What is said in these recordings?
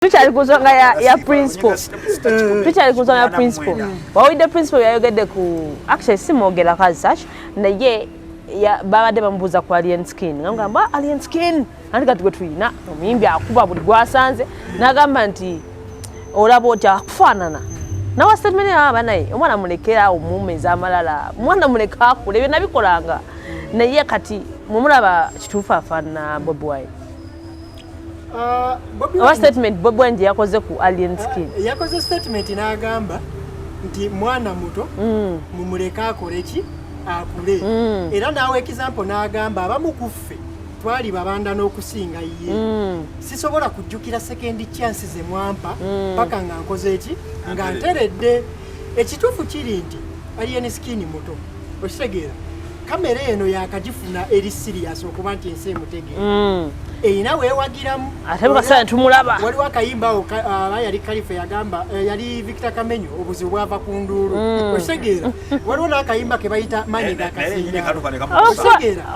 Tuchali kuzonga ya principal. Tuchali kuzonga ya principal. Wawide principal yayogedde ku actually simogera kazi such na ye ya babade bambuza ku alien skin. Ngamba alien skin andi kati twina omimbi akuba buli gwasanze nagamba nti olabo tya kufanana. Na wa statement ya banaye omwana mulekera omumeza amalala. Mwana muleka akule nabikolanga. Na ye kati mumulaba kitufa afana Bobi Wine. What statement Bobi Wine yakoze ku alien skin? Yakoze statement n'agamba nti mwana muto mumuleka akoleki akule. Era nawe example n'agamba abamukuffe twali babanda n'okusinga ye. Sisobola kujjukira second chance ze mwampa paka nga nkoze eki nga nteredde. Ekituufu kiri nti alien skin muto okitegeera kamera eno yakagifuna eri serious okuba nti ensi emutegeera. Eina wewagiramu atebuka sana tumulaba waliwo akayimba yali Kalifa yagamba yali Victor Kamenyo obuzibu bwava ku ndulu okitegeera waliwo n'akayimba ke bayita manyi gakazinda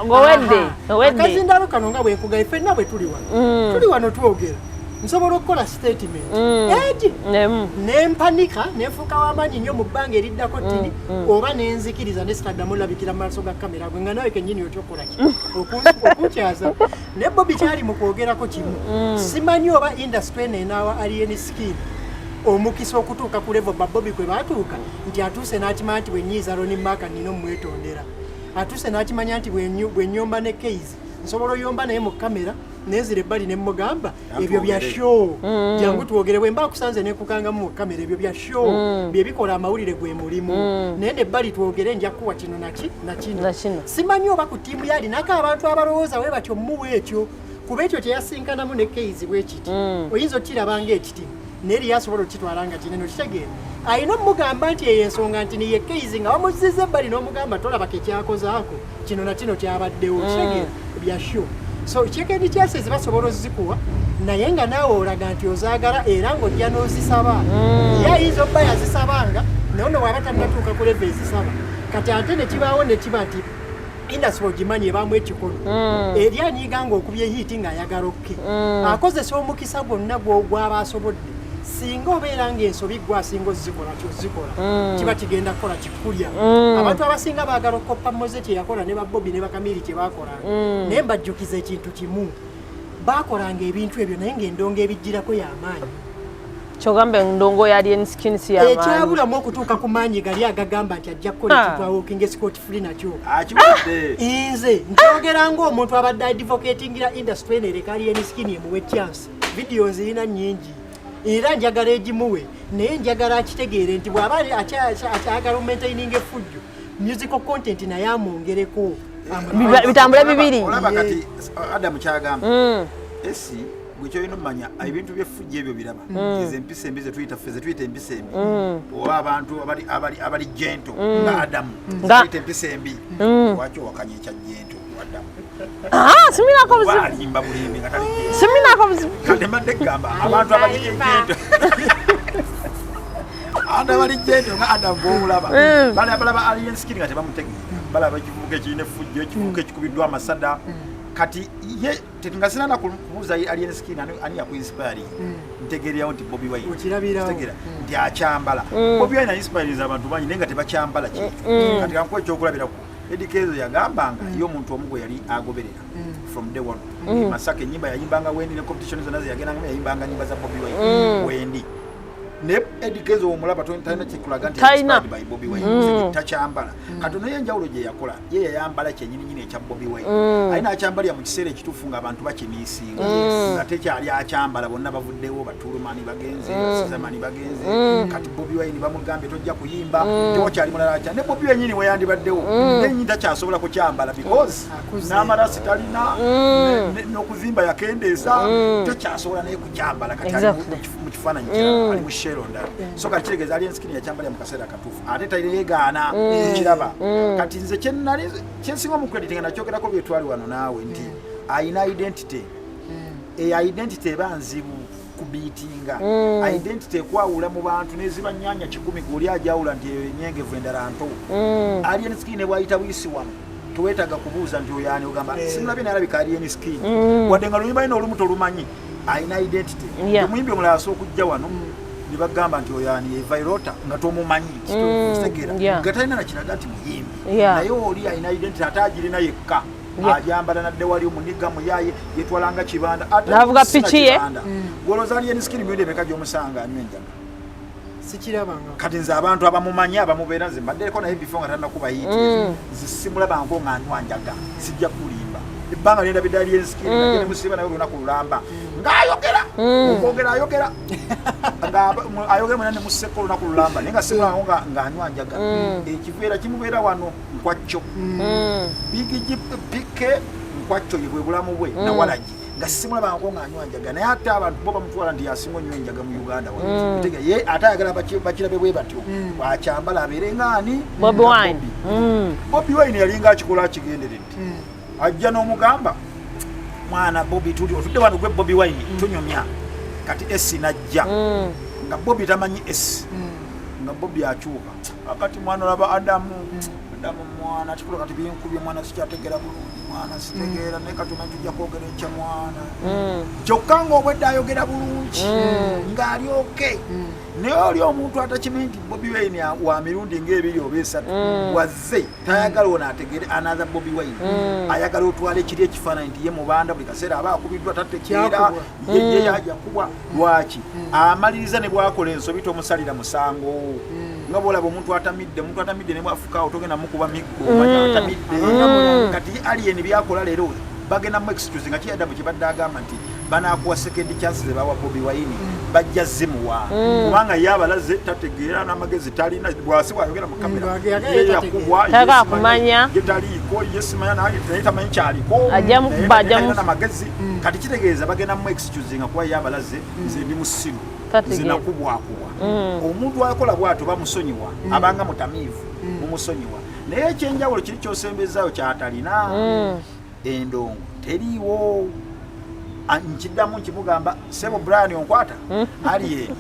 ngowedde akazindalo kano nga bwenkuga ifenna bwe tuli wano twogera nsobola okukola statement egi nempanika nefuuka w'amaanyi nnyo mu bbanga eriddako tini oba nenzikiriza nesitaddamu labikira mu maaso ga kamera gwe nga nawe kennyini otyokolaki okukyaza ne Bobi kyali mu kwogerako kimu simanyi oba industry eno enaawa alien skin omukisa okutuuka ku level ba Bobi kwe baatuuka nti atuuse n'akimanya nti bwenyiiza Ronnie Maka nnina omwetondera atuuse n'akimanya nti bwennyomba ne Case nsobola oyomba naye mu kamera nezire bali ne mugamba ebyo bya show jangu tuogere bwe mba kusanze ne kukanga mu kamera ebyo bya show bye bikola amawulire gwe mulimu nende bali tuogere nja kuwa kino na kino simanyi oba ku timu yali naka abantu abalowooza we batyo muwe ekyo kuba ekyo kyeyasinkanamu ne Case bwekiti oyinza okirabanga ekiti neri yasobola okitwalanga kineno kitegeera ayina omugamba nti eyo ensonga nti niye Case nga wamuzizza ebbali n'omugamba tolaba ke kyakozaako kino na kino kyabaddewo kitegeera bya show so chikendi kyase zibasobola zikuwa naye nga nawe olaga nti ozaagala era ng'ojja n'ozisaba yayinza obba yazisabanga naye waba tannatuuka ku level ezisaba kati ate ne kibaawo ne kiba nti industry ogimanyi ebaamu ekikono eri anyiiga ng'okubye hiiti ng'ayagala okke akozesa omukisa gwonna gw'aba asobodde singa obeera ng'ensobi gwe asinga ozikola kyozikola kiba kigenda kukola kikulya abantu abasinga baagala okoppa Moze kye yakola ne ba Bobi ne bakamiri kye baakolanga naye mbajjukiza ekintu kimu baakolanga ebintu ebyo naye ng'endongo ebijjirako y'amaanyi kyogamba endongo ya alien skin si y'amaanyi ekyabulamu okutuuka ku maanyi gali agagamba nti ajja kukola ekintu awookinga Scott Free nakyo nze nkyogera ng'omuntu abadde advocatingira industry eno ereka alien skin emuwe chance vidiyo zirina nnyingi era njagala egimuwe naye njagala akitegeere nti bw'aba akyagala omaintaininga effujjo musical content naye amwongereko bitambule bibiri olaba kati Adamu kyagamba esi gwe kyoyina omumanya ebintu by'effujjo ebyo biraba ezo empisa embi zetuyita empisa embi oba abantu abali jento nga Adamu tuyita empisa embi lwaki owakanya ekya jento Adamu siminako buzibu walimba bulimbi nga tali siminako buzibu kati mbadde gamba abantu abali jento abali jento nga Adamu bw'omulaba balaba alien skin nga tebamutegeera balaba ekivubuka ekirina effujjo ekivubuka ekikubiddwa amasada kati ye tetungasina na kumuza alien skin ani yakuinspire ntegereyawo nti Bobi Wine okirabirawo nti akyambala Bobi Wine inspire abantu bangi naye nga tebakyambala kintu kati kankuwa ekyokulabirako Edikezo yagambanga yo muntu omu gwe yali agoberera from day one Masaka enyimba yayimbanga Wendi ne competition zonna ze yagendanga yayimbanga nyimba za Bobi Wine Wendi ne Edikezo omulaba talina kyekulaga nti inspired by Bobi Wine takyambala kati naye enjawulo gye yakola ye yayambala kyennyini ekya Bobi Wine alina akyambalira mu kiseera ekituufu nga abantu bakimiisinga nga tekyali akyambala bonna bavuddewo Batulumani bagenze Sizamani bagenze kati Bobi Wine bamugambye tojja kuyimba tewakyali mulala ne Bobi Wine nyini weyandibaddewo nenyi takyasobola kukyambala because n'amalasi talina n'okuzimba yakendeeza takyasobola naye kukyambala kati ali mu kifaananyi kirala ali mu so kati kitegeeza alien skin yakyambalya mu kaseera katuufu ate tayeegaana ekiraba kati nze kyensinga mu credit nga nakyogerako bye twali wano naawe nti ayina identity identity eba nzibu kubiitinga identity ekwawula mu bantu neziba nnyanya 10 guli ajawula nti enyengevu endala nto alien skin bwayita buyisi wano tuwetaga kubuuza nti oyaani ogamba simulabye nalabika alien skin wadde nga luyimba ino olumuto olumanyi aina identity omuyimbi omulala asokujja wano nibagamba nti oyani evairota nga tomumanyi kitegera nga talina nakiraga nti muyimbi naye oli aina identity ate agirina yekka ajambala nadde wali omuniga muyaye yetwalanga kibanda navuga piki ye goloza ali eniskini myende emeka gy'omusanga anywa enjaga sikirabanga kati nze abantu abamumanyi abamubeera nze mbaddereko naye bifo nga talinakuba yiti zisimulabangako nga anywa njaga sijja kulimba ebbanga lyenda biddala eniskini nagende musiba naye olunaku lulamba ng'ayogera okwogera ayogera ayogera mwena ne museko olunaku lulamba naye nga simulawo ng'anywa njaga ekiveera kimubeera wano nkwacyo bigiji pike nkwacyo ye bwe bulamu bwe nawalagi nga simulabangako ng'anywa njaga naye ate abantu bo bamutwala nti yasinga onnyo enjaga mu Uganda wano ye ate ayagala bakirabe bwe batyo bwakyambala abeere ng'ani Bobi Wine yalinga akikola akigenderedde ajja n'omugamba mwana Bobi otudde wano gwe Bobi Wine tunyumya kati esi najja nga Bobi tamanyi esi nga Bobi akyuka akati mwana olaba Adamu mwana kikola kati byenkubye mwana sikyategeera bulungi mwana sitegeera naye kati omanyi tujja kwogera ekya mwana kyokka ng'obwedde ayogera bulungi ng'ali oke naye oli omuntu atakimanyi nti Bobi Wine wa mirundi ng'ebiri oba esatu wazze tayagala ono ategeere another Bobi Wine ayagala otwala ekiri ekifaananyi nti ye mubanda buli kaseera aba akubiddwa tatekeera ye yajja kubwa lwaki amaliriza ne bwakola ensobi tomusalira musango nga bwolaba omuntu atamidde ne bwafukaawo togenda mukuba miggo atamidde kati alien byakola leero bagenda mu excuse nga kiyaddamu kibadde agamba nti banaakuwa second chance zebawa Bobi Wine bajja zimuwa kubanga ye abalaze tategeera n'amagezi talina bwasi bwayogera mu kamera yakubwa kumanya yetaliiko yesimanya naye tamanyi kyaliko ajja mukuba n'amagezi kati kitegeeza bagenda mu excuse nga kuba ye abalaze nze ndi musiru zinakubwakubwa omuntu akola bw'atyo bamusonyiwa abanga mutamiivu mumusonyiwa naye ekyenjawulo kiri kyosembezaayo kyatalina endongo teriiwo nkiddamu nkimugamba Sebo Brian onkwata ali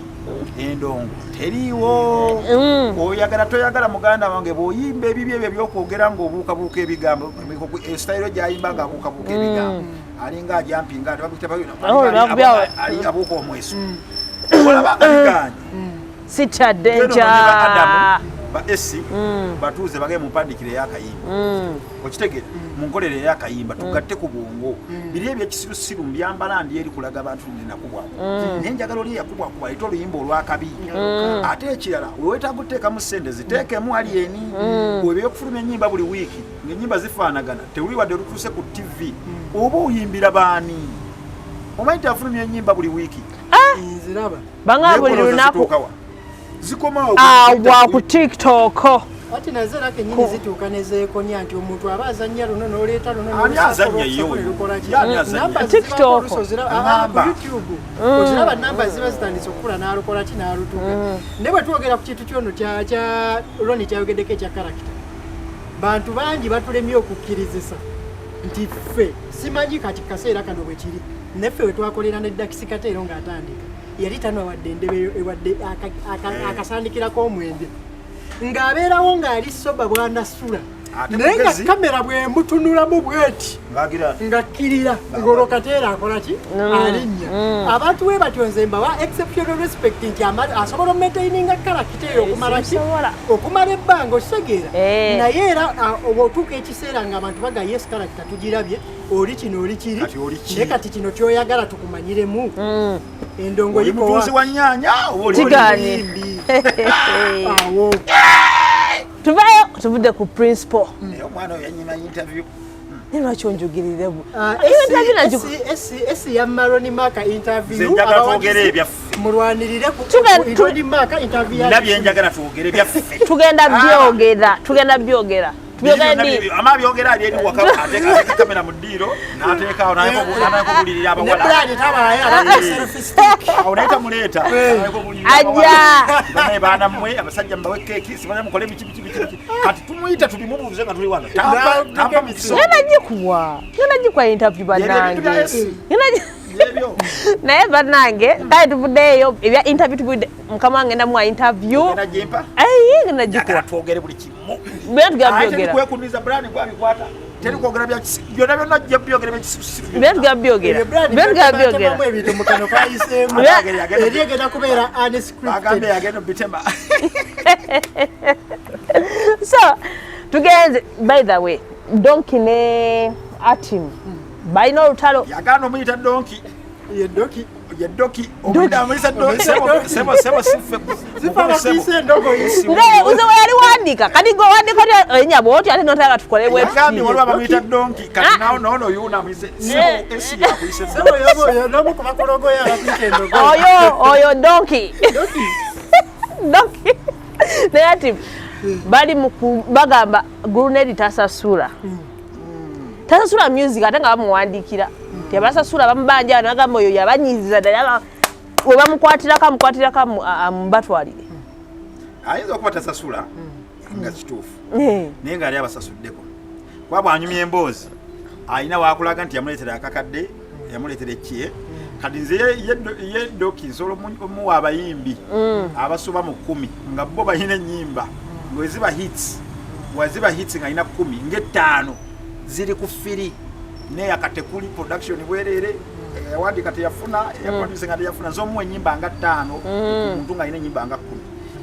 endongo teriiwo oyagala toyagala muganda wange bw'oyimba ebibi ebyo ebyokwogera ng'obuukabuuka ebigambo esitayiro gyayimba ng'abuukabuuka ebigambo alinga ajampinga ali abuuka omweso olabanga biganye sitaddenja ba esi batuuze bagee mu mpandikire ey'akayimba okitegere mu nkolere ey'akayimba tugatte ku bwongo biri ebyekisirusiru mbyambala ndi eri kulaga abantu ndinakubwako naye njagala oli yakubwakuba ayita oluyimba olwakabi ate ekirala weweetaaga okuteekamu ssente ziteekemu alieni webyokufulumya ennyimba buli wiiki ng'ennyimba zifaanagana tewuli wadde olutuuse ku TV oba oyimbira baani omanyi nti afulumya ennyimba buli wiiki nziraba banga buli lunaku zikomawo ku TikTok ati nazo lake nyingi zituuka nezeekonya nti omuntu aba azannya luno n'oleeta luno ani azannya yo TikTok YouTube oziraba namba ziba zitandise okukula n'alukola ki n'alutuka ne bwe twogera ku kintu kyono kya Ronnie kyayogeddeko ekya karakita bantu bangi batulemye okukkirizisa nti ffe simanyi kati kaseera kano bwe kiri neffe we twakolera ne Dakisi Kateero ng'atandika yali tanwadde endebe ewadde akasandikirako omwenge ng'abeerawo ng'ali soba bwanasula naye nga kamera bwemutunulamu bweti ng'akkirira ng'olwo Kateera akola ki alinnya abantu we batyo nze mbawa exceptional respect nti asobola omaintaininga karakita eyo okumala ki okumala ebbanga okitegeera naye era otuuka ekiseera ng'abantu baga yes karakita tugirabye oli kino oli kiri naye kati kino kyoyagala tukumanyiremu endongo mutuuzi wa nnyanya kigaanye awo tuvayo tuvudde ku principal omwana oyo yanyima interview naye lwaki onjogirire esi ya Ronnie Maka interview njagala twogere ebyaffe mulwanirire ku Ronnie Maka interview nabye njagala twogere ebyaffe tugenda byogera ama byogera ali eri waka ateeka kamera mu ddiiro n'ateekaawo nayekobulirira abawala awo naye tamuleeta ajja baana mmwe abasajja mbawe keeki sibanya mukole biki kati tumuyita tubimubuuze nga tuli wano nagikuwa interview bannange naye bannange kale tuvuddeeyo ebya interview tuvudde mukama wange ndamuwa interview ngenda nagikuwa twogere buli kimu tugenda byogera kwekuniza Brian gwabikwata teri kwogera bya byonna byonna jja byogera bya kisiru byogera ebintu mu kano kayiseemu eri egenda kubeera unscripted agambe yagenda bitema so tugenze by the way Donkey ne Atim balina olutalo yagana omuyita Donkey ye Donkey omuyita amuyisa sebo zipabakise ndogo isi uze wali wandika kati go wandika enyabo oti ate notaka tukole website yagambi waliwo abamuyita Donkey kati nawo yuna amuyise sebo esi yakuyise sebo yobo nomu kubakologo ya abapike ndogo oyo Donkey ne Atim bali bagamba Grenade tasasula music ate nga bamuwandikira tebasasula bamubanja nagamba oyo yabanyiziza ddala we bamukwatirako amubatwalire ayinza okuba tasasula nga kituufu naye nga ali abasasuddeko kuba bwanyumya emboozi alina wakulaga nti yamuleetera akakadde yamuleetera ekkiye kati nze ye Doki nsobola omuwa abayimbi abasoba mu 10 nga bo balina ennyimba weziba hits nga alina 10 ng'ettaano ziri ku firi neyakatekuli production bwerere yawandika teyafuna yaproduce nga teyafuna nsomuwa ennyimba nga 5 omuntu nga alina ennyimba nga 10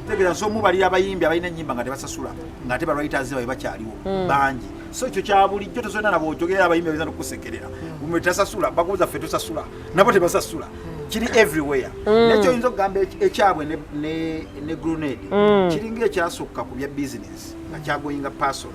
tegeeza nsomubalira abayimbi abalina ennyimba nga tebasasula nga ate balwriters babe bakyaliwo bangi so ekyo kya bulijjo tozonna nabo ojogerera abayimbi abayinza nokussekerera umwe tasasula bakubuza ffe tusasula nabo tebasasula kiri everywhere nekyo oyinza okugamba ekyabwe ne Grenade kiringa ekyasukka ku bya business nga kyagoyinga person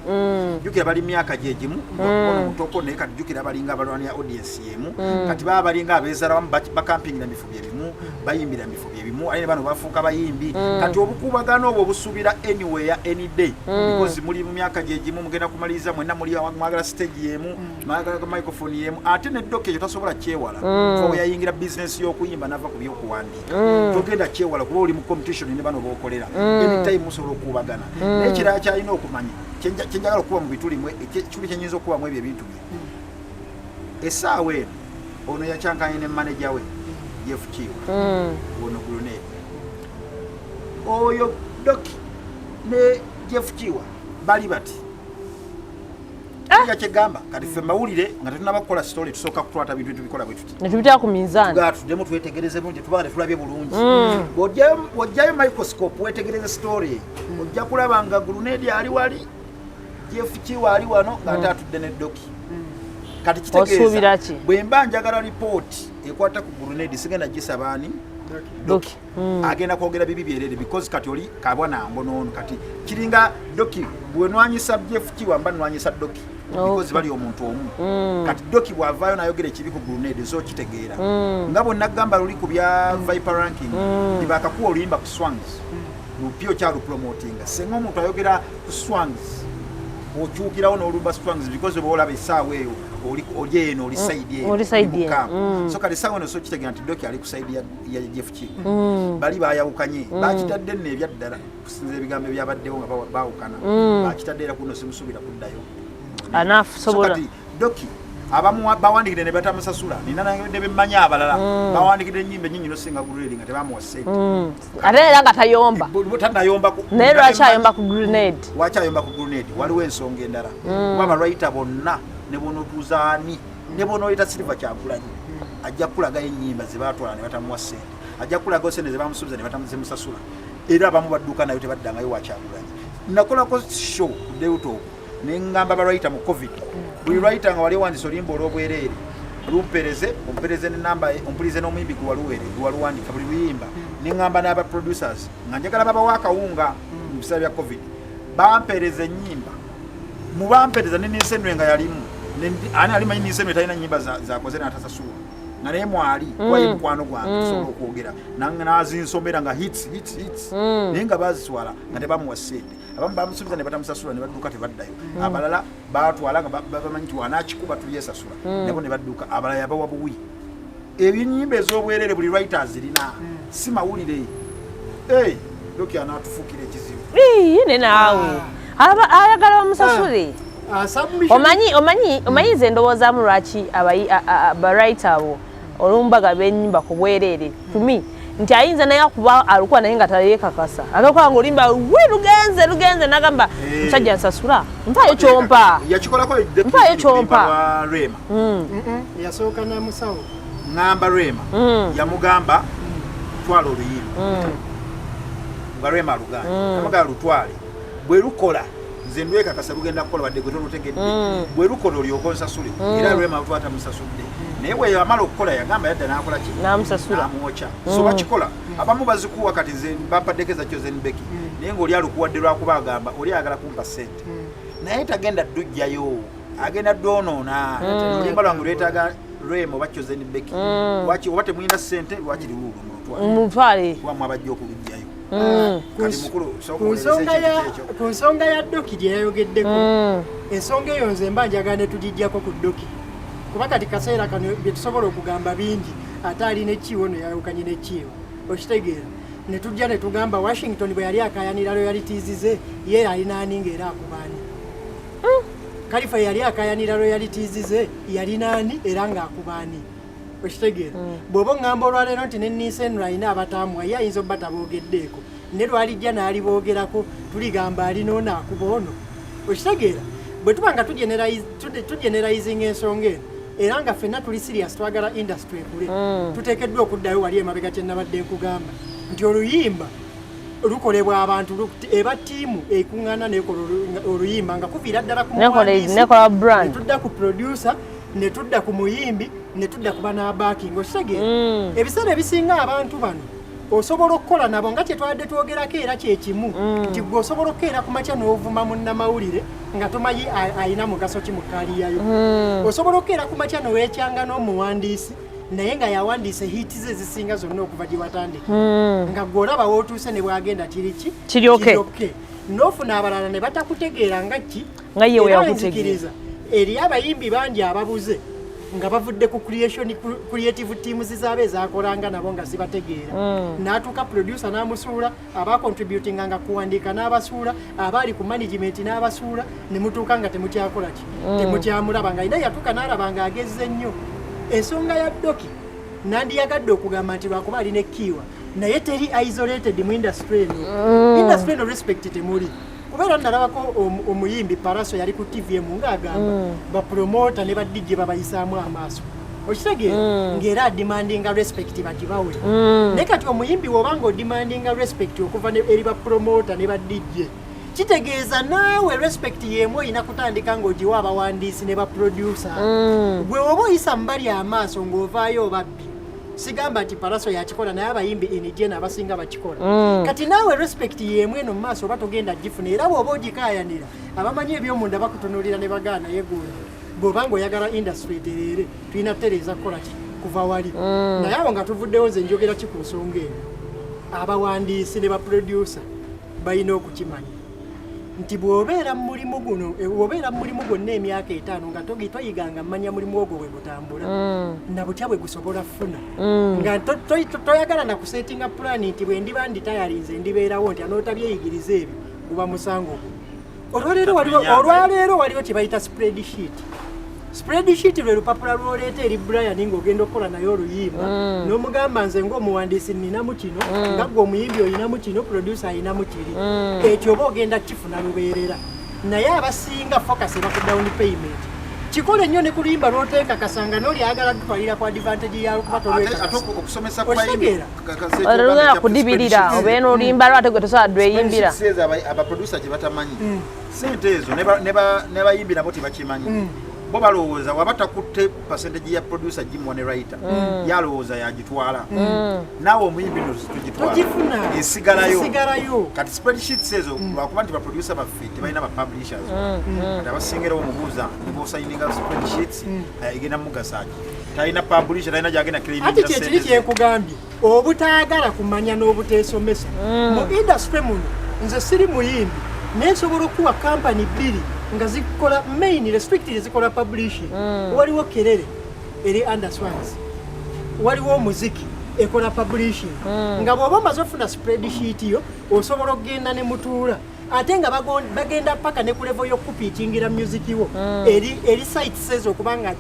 jukira bali myaka gyegimu ono mutoko naye kati jukira balinga abalwanira audience yemu kati baba balinga abeezala bakampingira mifubi ebimu bayimbira mifubi ebimu ate bano bafuuka bayimbi kati obukubagano obwo busubira anywhere any day because muli mu myaka gyegimu mugenda kumaliriza mwenna muli mwagala stage yemu mwagala microphone yemu ate ne Doki ekyo tasobola kyewala fo yayingira business y'okuyimba nava ku byokuwandiika togenda kyewala kuba oli mu competition ne bano bookolera anytime musobola okubagana naye kirala kyalina okumanya kyenjagala okuba mu bitulimu ekikulu kyenyinza okubamu ebyo ebintu bye essaawa eno ono yakyankanye ne manager we yefukiiwa ono Grenade oyo Doki ne yefukiiwa bali bati kyegamba kati ffe mawulire nga tetunaba kukola story tusooka kutwata bintu tubikola bwe tuti netubitera ku minzaani tuddemu twetegereze bulungi tuba nga tetulabye bulungi bw'ojjayo microscope wetegereze story ojja kulaba nga Grenade ali wali yefukiiwa ali wano ng'ate atudde ne Doki kati kitegeeza bwe mba njagala ripooti ekwata ku Grenade sigenda gisabaani Doki agenda kwogera bibi byerere because kati oli kabwanango noono kati kiringa Doki bwe nwanyisa yefukiiwa mba nwanyisa Doki because bali omuntu omu kati Doki bw'avaayo n'ayogera ekibi ku Grenade so kitegeera nga bonna gamba luli ku bya Viper ranking tibakakuwa oluyimba ku Swangs lupyo kyalu promotinga senga omuntu ayogera ku Swangs okyukirawo n'olumba Swangs because bwe olaba essaawa eyo oli eno oli side eno so kati essaawa eno so kitegeera nti Doki ali ku side ya yefukiiwa bali baayawukanye bakitadde nno ebyaddala kusinza ebigambo ebyabaddewo nga baawukana bakitadde era kuno simusuubira kuddayo sobola Doki abamu bawandikire ne batamusasula nina ne bemmanya abalala bawandikire ennyimba ennyingi nosinga Grenade nga tebamuwa ssente ate era nga tayomba tannayomba naye lwaki ayomba ku Grenade waki ayomba ku Grenade waliwo ensonga endala kuba abalwayita bonna ne bonotuzaani ne bonoyita Silver Kyagulanyi ajja kulagayo ennyimba ze baatwala ne batamuwa ssente ajja kulagayo ssente ze bamusuubiza ne batamusasula era abamu badduka nayo tebaddangayo wa Kyagulanyi nakolako show ku Deuto nengamba balwayita mu COVID buli lwayita nga wali wandisa olimba olw'obwereere lumpereze ompereze n'enamba ompulirize n'omuyimbi gwe waluwandika buli luyimba nengamba n'aba producers nga njagala babawa akawunga mu biseera bya COVID bampereza ennyimba mu bampereza ne Ninsenwe nga yalimu ani alimanyi Ninsenwe talina nnyimba zakoze n'atasasula nga naye mwali kubaye mukwano gwange tusobola okwogera n'azinsomera nga hits naye nga baziswala nga tebamuwa ssente abamu bamusuubiza ne batamusasula ne badduka tebaddayo abalala batwala nga bamanyi nti wanaakikuba tulyesasula nabo ne badduka abalala yabawa buwi ebinyimba ez'obwerere buli writers zirina si mawulire Doki anaatufuukira ekizibu ne naawe ayagala bamusasule omanyi nze ndowoozaamu lwaki barayita abo olumbaga b'ennyimba ku bwereere to me nti ayinza naye akuba alikuwa naye nga tayekakasa akakola ng'olimba lugenze nagamba musajja nsasula mpaayo kyompa mpaayo kyompa Rema yasooka na musawo ngamba Rema yamugamba twala oluyimba nga Rema aluganda yamugamba lutwale bwe lukola nze ndwekakasa lugenda kukola badde gwe tolutegedde bwe lukola olyoka onsasule era Rema twata musasudde naye bwe yamala okukola yagamba yadda n'akola ki n'amusasula n'amwokya so bakikola abamu bazikuwa kati nze bampaddekeza kyo zenbeki naye ng'oli alukuwadde lwakuba agamba oli ayagala kumpa ssente naye tagenda ddujjayo agenda ddonoona oluyimba lwange lwetaaga Rema oba kyo zenbeki oba temulina ssente lwakiri luulo mutwale wamu abajja okulujjayo ku nsonga ya Doki gye yayogeddeko ensonga eyo nze mba njagala ne tugijjako ku Doki kuba kati kaseera kano bye tusobola okugamba bingi ate alina ekkiiwo no yayawukanye n'ekkiiwo okitegeera ne tujja ne tugamba Washington bwe yali akayanira royalties ze ye alina ani ng'era akubaani Kalifa yali akayanira royalties ze yalina ani era ng'akubaani okitegeera bw'oba oŋŋamba olwaleero nti ne Nissan alina abataamuwa ye ayinza obba taboogeddeeko ne lwalijja n'aliboogerako tuligamba alina ono akuba ono okitegeera bwe tuba nga tugeneralizinga ensonga eno era nga ffenna tuli serious twagala industry ekule tuteekeddwa okuddayo wali emabega kye nnabadde nkugamba nti oluyimba lukolebwa abantu eba ttiimu ekuŋŋaana nekola oluyimba nga kuviira ddala ku brand netudda ku producer netudda ku muyimbi netudda kuba n'abaakinga okitegeera ebiseera ebisinga abantu bano osobola okukola nabo nga kyetwadde twogerako era kyekimu nti gwe osobola okukeera ku makya n'ovuma munnamawulire nga tomanyi alina mugaso ki mu kkaaliyayo osobola okukeera ku makya n'oweekyanga n'omuwandiisi naye nga yawandiisa hiiti ze zisinga zonna okuva gye watandika nga gwe olaba wootuuse ne bwagenda kiryoke n'ofuna abalala ne batakutegeera nga ki nga ye weyakutegeeza eri abayimbi bangi ababuze nga bavudde ku creative teams zaabe ezakolanga nabo nga zibategeera n'atuuka producer n'amusuula abacontributinga nga kuwandiika n'abasuula abaali ku management n'abasuula ne mutuuka nga temukyakola ki temukyamulaba nga ina yatuuka n'alaba nga agezze nnyo ensonga ya Doki nandiyagadde okugamba nti lwakuba alina ekkiiwa naye teri isolated mu industry eno respect temuli kubeera nalabako omuyimbi Paraso yali ku TVM ng'agamba bapromota ne badijje babayisaamu amaaso okitegeera ng'era adimandinga respect bagibawe naye kati omuyimbi wobanga odimandinga respect okuva eri bapromota ne badijje kitegeeza naawe respect yemu oyina kutandika ng'ogiwa abawandiisi ne baproducer gwe oba oyisa mbali amaaso ng'ovaayo obabbi sigamba nti Paraso yakikola naye abayimbi inijena abasinga bakikola kati naawe respect yemu eno mu maaso oba togenda gifuna era bw'oba ogikaayanira abamanyi eby'omunda bakutunuulira ne bagaana yeguula bw'oba ng'oyagala industry etereere tulina tereeza kukola ki kuva wali naye awo nga tuvuddewo nze njogera ki ku nsonga eno abawandiisi ne baproducer balina okukimanya nti bw'obeera mu mulimu gwonna emyaka 5 nga toyiganga mmanya mulimu ogwo bwe gutambula na butya bwe gusobola funa nga toyagala na kusetinga pulani nti bwe ndiba nditayalinze ndibeerawo nti anootabyeyigiriza ebyo guba musango olwaleero waliwo kye bayita spreadsheet lwe lupapula lwoleeta eri Brian ng'ogenda okukola naye oluyimba n'omugamba nze ng'omuwandiisi nninamu kino nga gwe omuyimbi oyinamu kino producer ayinamu kiri ekyo oba ogenda kifuna lubeerera naye abasinga focus eba ku down payment kikole nnyo ne ku luyimba lw'oteekakasanga n'oli ayagala kutwalira ku advantage yaalo kuba okusomesa olugenda kudibirira obeera n'oluyimba lwate gwe tosobola dweyimbira abaproducer gye batamanyi sente ezo ne bayimbi nabo tebakimanyi bo balowooza waba takutte percentage ya producer Jim ne writer yalowooza yagitwala naawe omuyimbi tugitwala esigalayo kati spreadsheets ezo lwakuba nti baproducer baffe tebalina bapublishers kati abasingirawo omubuuza nibosayininga spreadsheets egenda mugasaaki talina publisher talina gyagenda ati kyekiri kyekugambye obutaagala kumanya n'obuteesomesa mu industry muno nze siri muyimbi nensobola okuwa kampani bbiri nga zikola mainly strictly zikola publishing waliwo Kerere eri Anderswans waliwo omuziki ekola publishing nga bw'oba omaze ofuna spreadsheet yo osobola okugenda ne mutuula ate nga bagenda paka ne ku level y'okupiitingira music wo eri sites ezo okubanga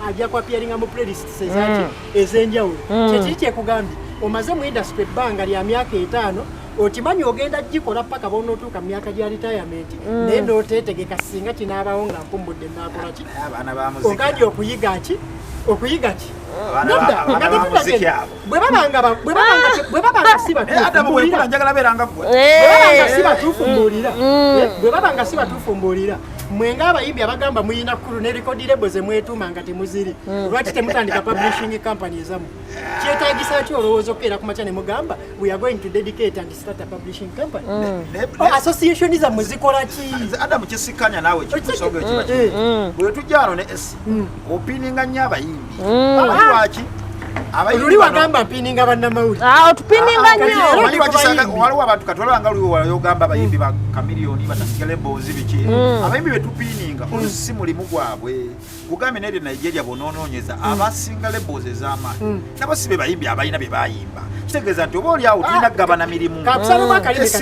ajja ku appearinga mu playlists ezaki ez'enjawulo kyekiri kyekugambye omaze mu industry ebbanga lya myaka 5 okimanyi ogenda gikola paka bonotuuka mu myaka gya retirement naye n'oteetegeka singa kinaabawo nga mpumbudde naakola ki ogaji okuyiga ki bwe babanga si batuufu mbuulira mwenga abayimbi abagamba muyina kkulu ne record label ze mwetuuma nga temuziri lwaki temutandika publishing company ezamu kyetaagisa ki olowooza okukeera ku makya ne mugamba we are going to dedicate and start a publishing company association zammwe zikola ki adamu kisikanya naawe kikusonga ekiba bwe tujja wano ne esi opininga nnyo abayimbi lwaki Luli wagamba mpininga bannamawulire. Otupininga nnyo. Waliwo abantu kati walanga luliwo wayogamba abayimbi ba kamiliyoni batasigale mbozi biki. Abayimbi betupininga olusi mulimu gwabwe. Kugambe neri Nigeria bononoonyeza abasinga lebozi ez'amaanyi. Nabo si be bayimbi abalina be bayimba. Kitegeeza nti oba oli awo tulina gabana mirimu.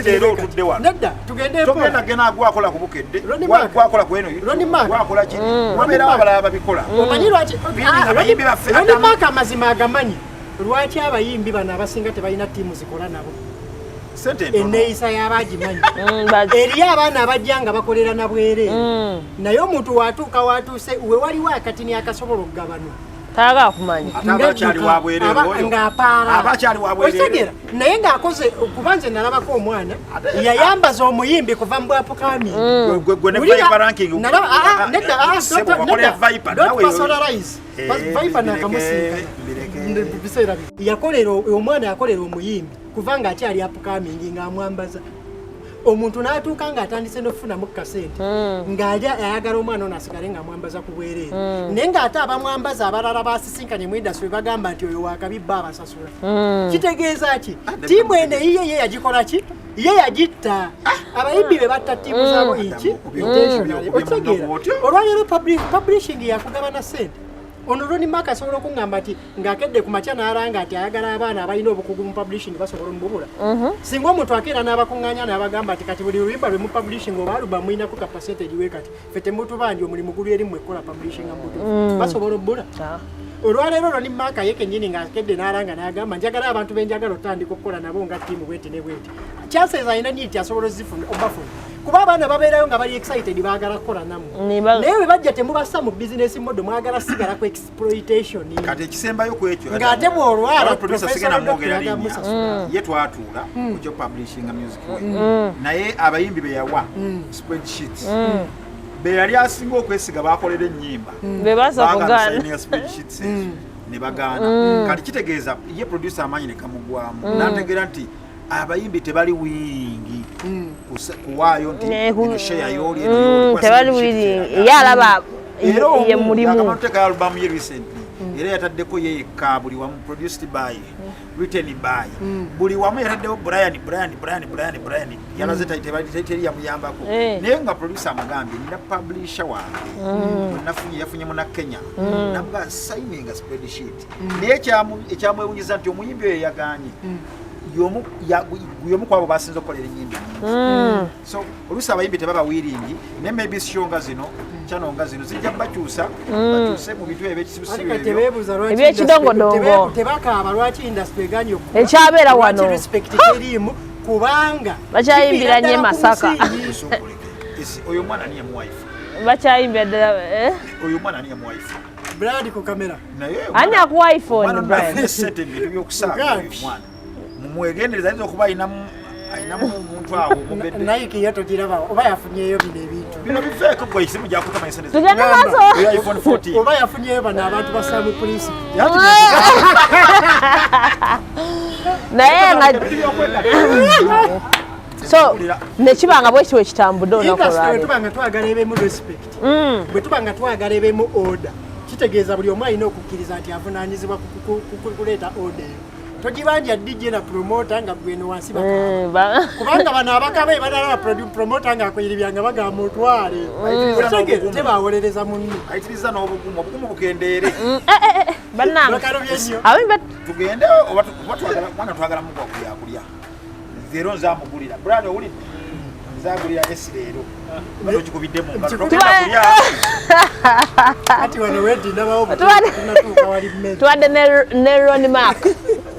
Leero otudde wano. Nedda tugende togenda gena gwakola ku bukedde. Gwakola ku eno. Gwakola ki? Wabeerawo abalala babikola. Omanyi lwaki abayimbi baffe Ronnie amazima agamanyi lwaki abayimbi bano abasinga tebalina ttiimu zikola nabo enneeyisa y'abagimanyi eri abaana abajja nga bakolera na bwere naye omuntu watuuka watuuse we waliwo akatini akasobola okugabano taaga kumanya abakyali wabwere otegera naye ng'akoze kuba nze nalabako omwana yayambaza omuyimbi kuva mu bwapukami omwana yakolera omuyimbi kuva ng'akyali apukamingi ng'amwambaza omuntu n'atuuka ng'atandise n'okufunamu kasente ng'ali ayagala omwana ono asigale ng'amwambaza ku bwereere naye ng'ate abamwambaza abalala basisinkanye mu industry bagamba nti oyo wakabibba abasasula kitegeeza ki ttiimu eno ye yagikola ki ye yagitta abayimbi be batta ttiimu zaabo iki okitegeera olwaleero publishing yakugabana sente ono Ronnie asobola okungamba nti ng'akedde ku makya n'alanga ati ayagala abaana abalina obukugu mu publishing basobola omububula singa omuntu akeera n'abakuŋŋaanya n'abagamba nti kati buli luyimba lwe mu publishing oba aluba muyinako ka percentage we kati ffe temutubanja omulimu guli eri mmwe ekkola publishing amutu basobola obbula olwaleero Ronnie ye kennyini ng'akedde n'alanga n'agamba njagala abantu benjagala otandika okukola nabo nga ttiimu bweti ne bweti chances alina nti asobola obafuna kuba abaana babeerayo nga bali excited baagala kukola nammwe naye bwe bajja temubassa mu business model mwagala sigala ku exploitation kati ekisembayo ku ekyo ng'ate bw'olwala ye twatuula ku kyo publishing music naye abayimbi be yawa spreadsheets be yali asinga okwesiga bakolera ennyimba bebasakugaana spreadsheets ne bagaana kati kitegeeza ye producer amanyi ne kamugwamu n'ategeera nti abayimbi tebali wingi kuwaayo nti share yoli tebali wingi yalaba ye mulimu akamateka album ye recently era yataddeko ye yekka buli wamu produced by written by buli wamu yataddeko Brian yalaze tayiteri yamuyambako naye nga producer amugambye nina publisher wange yafunye muna Kenya nabwa signing a spreadsheet naye ekyamwewunyiza nti omuyimbi oyo yaganye yomu kwabo basinze okukolera ennyimba so oluusi abayimbi tebaba wiringi ne maybe siyonga zino kyanonga zino zijja bakyusa bakyuse mu bintu ebyekidongodongo tebakaaba lwaki industry eganye ekyabeera wano eriimu kubanga bakyayimbira nnyo Masaka oyo mwana niye muwife bakyayimbira ddala oyo mwana niye muwife Brad ku kamera ani akuwa iPhone Brad sente ebintu by'okusaaga oyo mwana mwegendereza ayinza okuba ayinamu omuntu awo Nike yatogiraba oba yafunyeyo bino ebintu bino bifeeko gwe isimu gyakutama esente tugende maaso iPhone 14 oba yafunyeyo bano abantu basaamu polisi naye nga so nekibanga bwekyo ekitambudde onakobanga twagala ebemu respect bwe tubanga twagala ebemu order kitegeeza buli omu alina okukkiriza nti avunaanyizibwa kuleeta order togibanja DJ na promoter nga gweno wansi bakaba kubanga bano abakabe balala promoter nga akwiribyanga bagamba mutwale tebawolereza munno ayitiriza n'obugumu bukendeere bannange abimba tugende oba twagala mugwa kulya leero nzamugulira brad owulidde nzagulira esi leero bano kikubiddemu ati wano wedi ndabawo tunatuuka wali mmere tuwadde ne Ronnie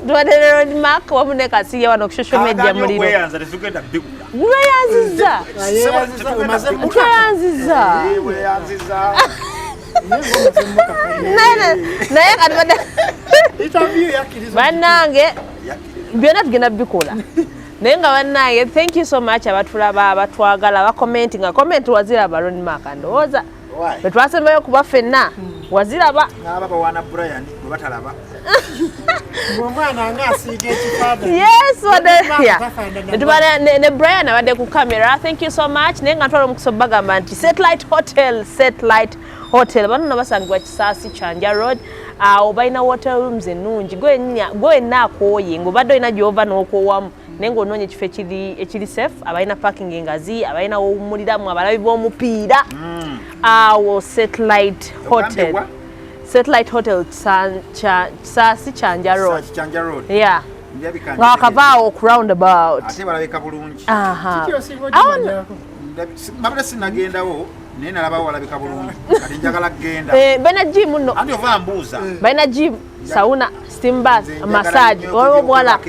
tuwadde Ronnie Mark wamu ne Kasirye wano ku social media Muliro. Weyanza tesugenda bigula. Weyanziza. Tweyanziza. Weyanziza. Naye kati badde Interview yakiriza. bannange byonna tugenda bikola. Naye nga bannange thank you so much abatulaba abatwagala abakomenti nga comment waziraba Ronnie Mark ndowooza. Bwe twasembayo kuba ffenna waziraba. N'aba bawana Brian bwe batalaba. Omwana ng'asiiga ekifaananyi. Yes, ne Brian abadde ku camera. Thank you so much. Naye nga ntwala omukisa bagamba nti Satellite Hotel. Bano nabasangibwa Kisaasi Chanja Road. Awo balina hotel rooms ennungi. Gwenna akooye ng'obadde olina gy'ova n'okoowamu. Naye ng'onoonya ekifo ekiri safe. Abalina parking engazi, abalina w'owummuliramu, abalabi b'omupiira. Awo Satellite Hotel. Satellite Hotel Kisaasi Chanja Road. Chanja Road. Yeah. Nga wakavaawo ku roundabout. Ate balabika bulungi. Aha. Mabula sinagendawo naye nalabawo walabika bulungi. Kati njagala kgenda. Balina gym nno. Anti ova mbuuza. Balina gym, sauna, steam bath, massage, waliwo bwala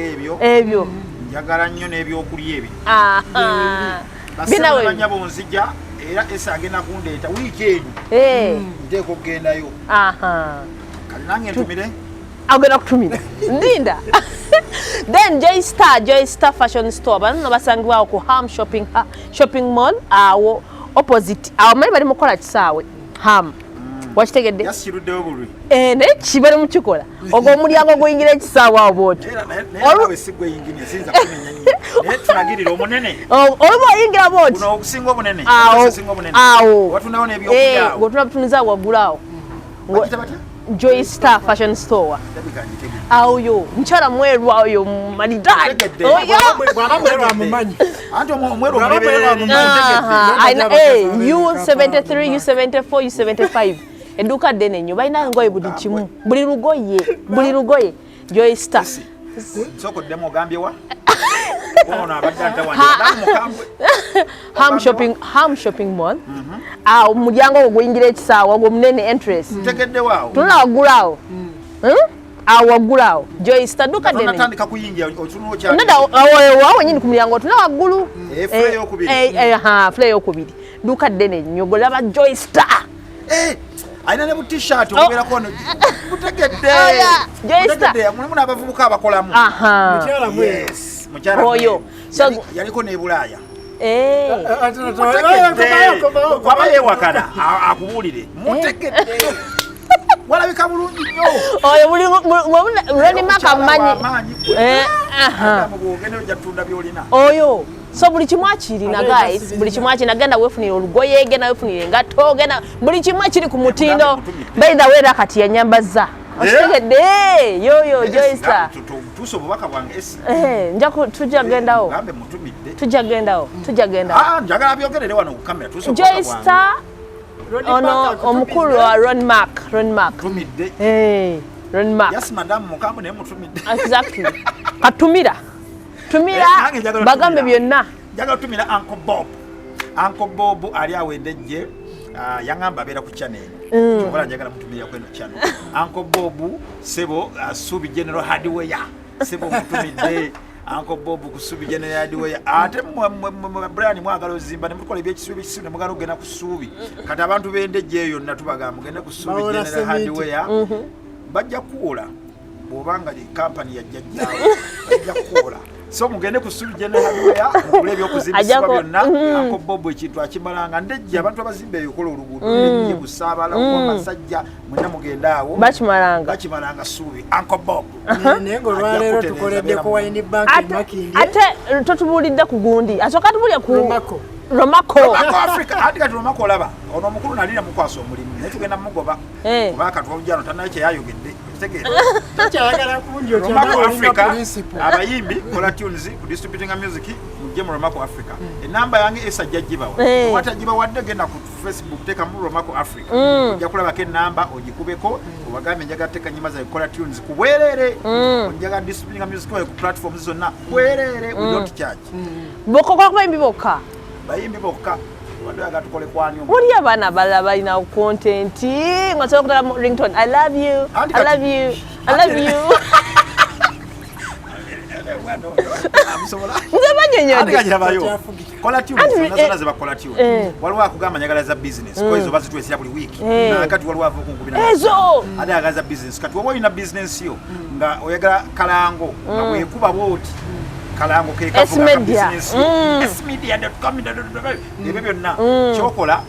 ebyo. Njagala nnyo n'ebyokulya ebyo. Bina we. Banyabo nzija era esa agenda kundeeta wiiki eno. Nteeka okgendayo. Kati nange ntumire. Agenda kutumira. Ndinda. Then Joy Star Fashion Store. Bano basangibwawo ku Ham Shopping Mall. Awo opposite. Awo mali bali mukola kisaawe. Ham. Wakitegedde? Yasiruddewo bulwi. Naye kibali mukikola. Ogwo omulyango guyingira ekisaawe awo bw'otyo. Naye sigweyingira sinza kumenya nnyo. Naye tunagirira omunene. Olwo oyingira bw'oti. Kuno okusinga obunene. Awo. Watundawo n'ebyokulya awo. Gwe tunatuniza waggulu awo. Joy Star Fashion Store. Awo yo, mchala mweru awo yo maridadi. Bwaba mweru amumanyi. Anti omweru omuleberera amumanyi. U73, U74, U75. Eduka ddene nnyo balina ngoye buli kimu. Buli lugoye. Joy Star. Soko demo ogambye wa? Ono abadde atawandika Ham Shopping Mall. Awo omulyango ogwo guyingira ekisaawe ogwo munene entrance. Tegedde waawo. Tunula waggulu awo. Awo waggulu awo. Joy Star duka ddene. Natandika kuyingira otunula kyali. Nada awo nyini ku mulyango tunula waggulu. Flare y'okubiri. Flare y'okubiri. Duka ddene nnyo golaba Joy Star. Aina ne bu t-shirt okubeerako no butegedde. Joy Star. Mulimu n'abavubuka abakolamu. Mukyala mwe. Yes. Mukyala oyo. So yaliko ne Bulaaya. Kwaba yewakana akubuulire. Mutegedde. Walabika bulungi nnyo. Oyo Ronnie Mark amanyi. Ogenda ojja tunda by'olina. Oyo. So buli kimu akirina guys, buli kimu akirina genda weefunira olugoye, genda weefunira engato, genda buli kimu akiri ku mutindo. By the way kati yanyambaza. Okitegedde yo Joy Star. Tuso bubaka bwange esi. Tujja gendawo. Gambe mutumidde. Tujja gendawo. Njagala byogerere wano ku kamera tuso bubaka Joy bwange. Star. Ono omukulu wa Ronnie Mark. Tumidde. Ronnie Mark. Yes madam mukambo ne mutumidde. Exactly. Katumira bagambe byonna. Njagala tumira Uncle Bob ali awendejje. Yangamba abeera ku channel. Njobola njagala mutumira kweno channel. Uncle Bob sebo Subi General Hardware. Sebo mutumidde. Uncle Bob ku Subi General Hardware. Ate Brian mwagala ozimba ne mukola ebyekisubi ne mugala ogenda ku Subi. Kati abantu bendejje eyo natubagamba mugenda ku Subi General Hardware. Bajja kuola. Bobanga li company ya jjajjawo. Bajja kuola. So mugende ku Subi General Hardware mukule ebyokuzimbisibwa byonna. Uncle Bob ekintu akimalanga ndejje abantu abazimba eyokola oluguudo ndejje busaabala ku basajja mwenna mugenda awo bakimalanga Subi Uncle Bob. Nengo lwaleero tukoledde ku Wine Bank Makindi. Ate totubulidde ku gundi asooka tubulya ku Romako Africa. Ati kati Romako olaba ono omukulu nalira mukwasa omulimu naye tugenda mugoba kuba kati wabujjano tannaye kyeyayogedde. Romako Africa abayimbi kola tunes ku distributing music mujje mu Romako Africa. Enamba yange esajja gibawa watagibawadde genda ku Facebook teka mu Romako Africa ojja kulabako enamba ogikubeko obagambe njaga teka nyimba za kola tunes ku bwerere njaga distributing music ku platforms zonna bwerere we don't charge boko kwa bayimbi bokka wadde tukole kwani buli abaana balala balina content nga sobola kutala ringtone I love you. nze banyonyodde kola tune zonna zebakola tune waliwo akugamba njagala za business ko ezo bazitwesera buli week nakati waliwo ava okunkubira ezo ate ayagala za business kati woba olina business yo nga oyagala kalango nga bwekuba bwoti kalango kekavugakabusinessmedia.com ebyo byonna kyokola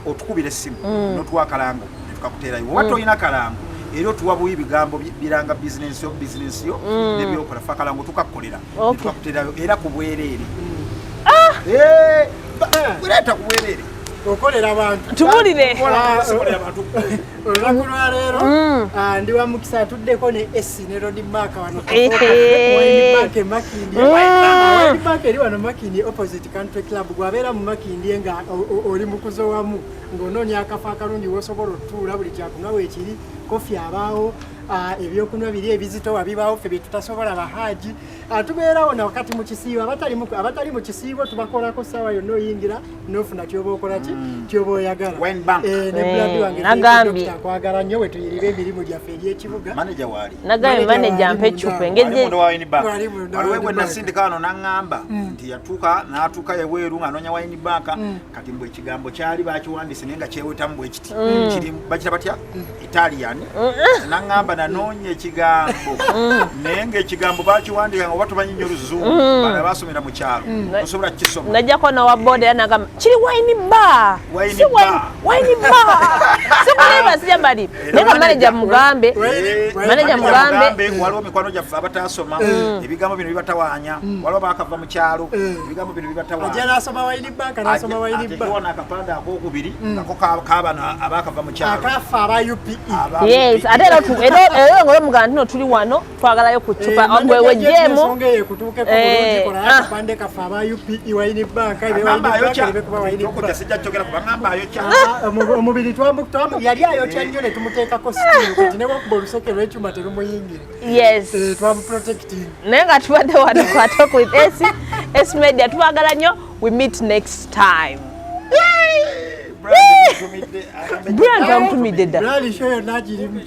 otukubira essimu notuwa kalango netukakuterayo woba tolina kalango era otuwa buyi bigambo biranga business yo nebyokola fa kalango tukakolera tukakuterayo era ku bwereere buleeta ku bwereere okolera abantu tubulire olunaku lwa leero ndi wa mukisa atuddeko ne esi ne Rodmark wano Rodmark eri wano Makindi opposite country club gwabeera mu Makindi nga oli mukuzo wamu ng'onoonya akafa akalungi w'osobola otuula buli kyakunywa weekiri kofi abaawo ebyokunywa biri ebizito wabibaawo ffe bye tutasobola bahaji tubeerawo na wakati mu kisiibo abatali mu kisiibo tubakolako ssaawa yonna oyingira n'ofuna kyoba okola ki kyoba oyagala ne buladi wange nagambye nkwagala nnyo bwe tuyiriba emirimu gyaffe ery'ekibuga nagambye maneja mpa eccupa waliwo gwe nasindika wano naŋŋamba nti yatuuka n'atuuka ebweru ng'anoonya wine bank kati mbwe ekigambo kyali bakiwandiise naye nga kyewetamu bwe kiti bakita batya Italian naŋŋamba nanoonya ekigambo naye ng'ekigambo bakiwandika nga oba tumanyi nnyo Oluzungu bana basomera mu kyalo osobola kukisoma najjako nowaboda era nagamba kiri wine bar sikuleba sija bali naye nga maneja mugambe waliwo mikwano gyaffe abatasoma ebigambo bino bibatawaanya waliwo bakava mu kyalo ebigambo bino bibatawaanya akapande akokubiri ako kabano abakava mu kyalo yes ate era ngolo muganda nno tuli wano twagalayo ku ccupa wejjeemu akapande kafe aba UPE wine bank omubiri yali ayokya nnyo ne tumuteekako sitiimu kati newakuba oluseke lw'ekyuma terumuyingira twamuprotecting naye nga tubadde wano kwatok with esi media tubagala nnyo we meet next time Brand amutumidde ddala brand show yonna agirimu